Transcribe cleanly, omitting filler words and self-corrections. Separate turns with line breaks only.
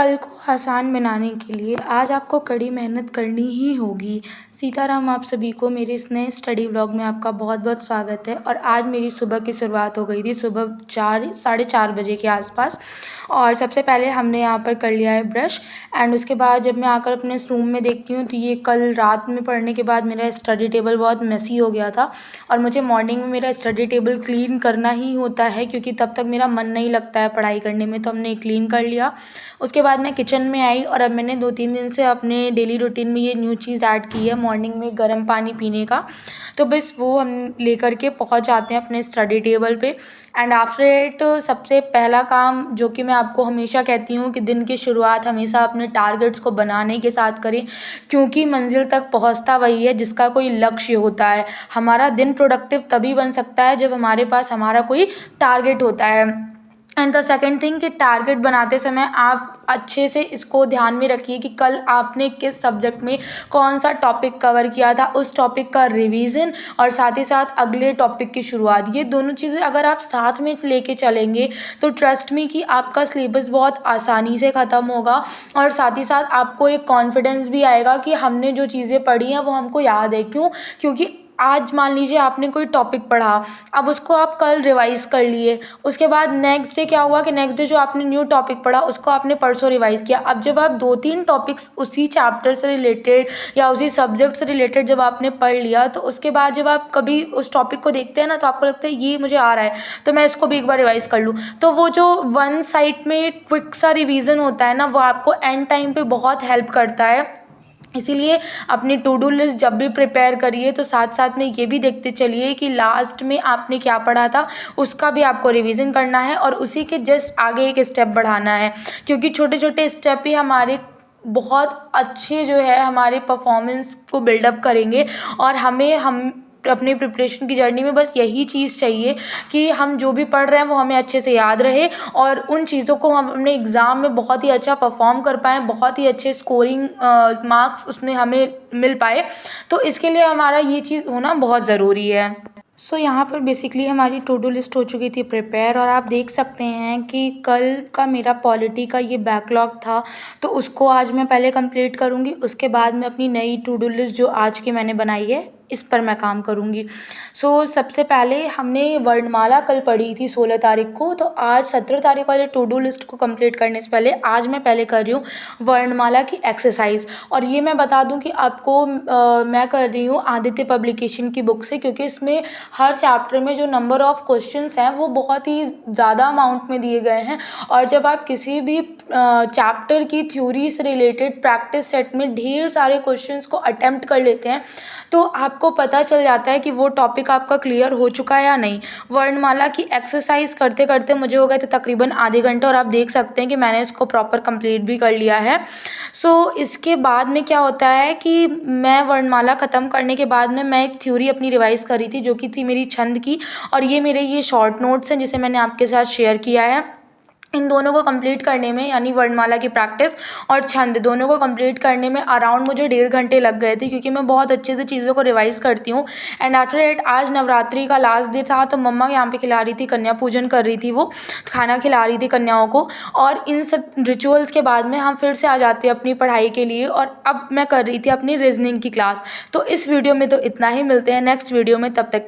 कल को आसान बनाने के लिए आज आपको कड़ी मेहनत करनी ही होगी। सीताराम, आप सभी को मेरे इस नए स्टडी व्लॉग में आपका बहुत बहुत स्वागत है। और आज मेरी सुबह की शुरुआत हो गई थी सुबह 4 साढ़े 4 बजे के आसपास। और सबसे पहले हमने यहाँ पर कर लिया है ब्रश। एंड उसके बाद जब मैं आकर अपने इस रूम में देखती हूँ तो ये कल रात में पढ़ने के बाद मेरा स्टडी टेबल बहुत मेसी हो गया था। और मुझे मॉर्निंग में मेरा स्टडी टेबल क्लीन करना ही होता है, क्योंकि तब तक मेरा मन नहीं लगता है पढ़ाई करने में। तो हमने क्लीन कर लिया। उसके बाद मैं किचन में आई और अब मैंने 2-3 दिन से अपने डेली रूटीन में ये न्यू चीज़ ऐड की है, मॉर्निंग में गर्म पानी पीने का। तो बस वो हम लेकर के पहुंच जाते हैं अपने स्टडी टेबल पे। एंड आफ्टर इट सबसे पहला काम जो कि मैं आपको हमेशा कहती हूँ कि दिन की शुरुआत हमेशा अपने टारगेट्स को बनाने के साथ करें, क्योंकि मंजिल तक पहुँचता वही है जिसका कोई लक्ष्य होता है। हमारा दिन प्रोडक्टिव तभी बन सकता है जब हमारे पास हमारा कोई टारगेट होता है। एंड द सेकेंड थिंग कि टारगेट बनाते समय आप अच्छे से इसको ध्यान में रखिए कि कल आपने किस सब्जेक्ट में कौन सा टॉपिक कवर किया था, उस टॉपिक का रिवीजन और साथ ही साथ अगले टॉपिक की शुरुआत। ये दोनों चीज़ें अगर आप साथ में लेके चलेंगे तो ट्रस्ट मी कि आपका सिलेबस बहुत आसानी से ख़त्म होगा। और साथ ही साथ आपको एक कॉन्फिडेंस भी आएगा कि हमने जो चीज़ें पढ़ी हैं वो हमको याद है। क्योंकि आज मान लीजिए आपने कोई टॉपिक पढ़ा, अब उसको आप कल रिवाइज़ कर लिए। उसके बाद नेक्स्ट डे क्या हुआ कि नेक्स्ट डे जो आपने न्यू टॉपिक पढ़ा उसको आपने परसों रिवाइज़ किया। अब जब आप 2-3 टॉपिक्स उसी चैप्टर से रिलेटेड या उसी सब्जेक्ट से रिलेटेड जब आपने पढ़ लिया, तो उसके बाद जब आप कभी उस टॉपिक को देखते हैं ना, तो आपको लगता है ये मुझे आ रहा है तो मैं इसको भी एक बार रिवाइज़ कर लूँ। तो वो जो वन साइड में क्विक सा रिवीजन होता है ना, वो आपको एंड टाइम पे बहुत हेल्प करता है। इसीलिए अपनी टू डू लिस्ट जब भी प्रिपेयर करिए तो साथ साथ में ये भी देखते चलिए कि लास्ट में आपने क्या पढ़ा था, उसका भी आपको रिवीजन करना है और उसी के जस्ट आगे एक स्टेप बढ़ाना है। क्योंकि छोटे छोटे स्टेप ही हमारे बहुत अच्छे जो है हमारे परफॉर्मेंस को बिल्डअप करेंगे। और हम अपनी प्रिपरेशन की जर्नी में बस यही चीज़ चाहिए कि हम जो भी पढ़ रहे हैं वो हमें अच्छे से याद रहे और उन चीज़ों को हम अपने एग्ज़ाम में बहुत ही अच्छा परफॉर्म कर पाएँ, बहुत ही अच्छे स्कोरिंग मार्क्स उसमें हमें मिल पाए। तो इसके लिए हमारा ये चीज़ होना बहुत ज़रूरी है। सो यहाँ पर बेसिकली हमारी टू डू लिस्ट हो चुकी थी प्रिपेयर, और आप देख सकते हैं कि कल का मेरा पॉलिटी का ये बैकलॉग था, तो उसको आज मैं पहले कंप्लीट करूँगी। उसके बाद मैं अपनी नई टू डू लिस्ट जो आज की मैंने बनाई है इस पर मैं काम करूँगी। सो सबसे पहले हमने वर्णमाला कल पढ़ी थी 16 तारीख को, तो आज 17 तारीख वाले टू डू लिस्ट को कंप्लीट करने से पहले आज मैं पहले कर रही हूँ वर्णमाला की एक्सरसाइज। और ये मैं बता दूँ कि आपको मैं कर रही हूँ आदित्य पब्लिकेशन की बुक से, क्योंकि इसमें हर चैप्टर में जो नंबर ऑफ क्वेश्चंस हैं वो बहुत ही ज़्यादा अमाउंट में दिए गए हैं। और जब आप किसी भी चैप्टर की थ्योरी से रिलेटेड प्रैक्टिस सेट में ढेर सारे क्वेश्चंस को अटेम्प्ट कर लेते हैं तो आपको पता चल जाता है कि वो टॉपिक आपका क्लियर हो चुका है या नहीं। वर्णमाला की एक्सरसाइज करते करते मुझे हो गए थे तकरीबन आधे घंटे, और आप देख सकते हैं कि मैंने इसको प्रॉपर कंप्लीट भी कर लिया है। सो इसके बाद में क्या होता है कि मैं वर्णमाला ख़त्म करने के बाद में मैं एक थ्योरी अपनी रिवाइज़ करी थी जो कि थी मेरी छंद की, और ये मेरे ये शॉर्ट नोट्स हैं जिसे मैंने आपके साथ शेयर किया है। इन दोनों को कंप्लीट करने में, यानी वर्णमाला की प्रैक्टिस और छंद दोनों को कंप्लीट करने में अराउंड मुझे 1.5 घंटे लग गए थे, क्योंकि मैं बहुत अच्छे से चीज़ों को रिवाइज़ करती हूँ। एंड आफ्टर इट आज नवरात्रि का लास्ट डे था, तो मम्मा यहाँ पे खिला रही थी, कन्या पूजन कर रही थी, वो खाना खिला रही थी कन्याओं को। और इन सब रिचुअल्स के बाद में हम फिर से आ जाते हैं अपनी पढ़ाई के लिए, और अब मैं कर रही थी अपनी रीजनिंग की क्लास। तो इस वीडियो में तो इतना ही, मिलते हैं नेक्स्ट वीडियो में, तब तक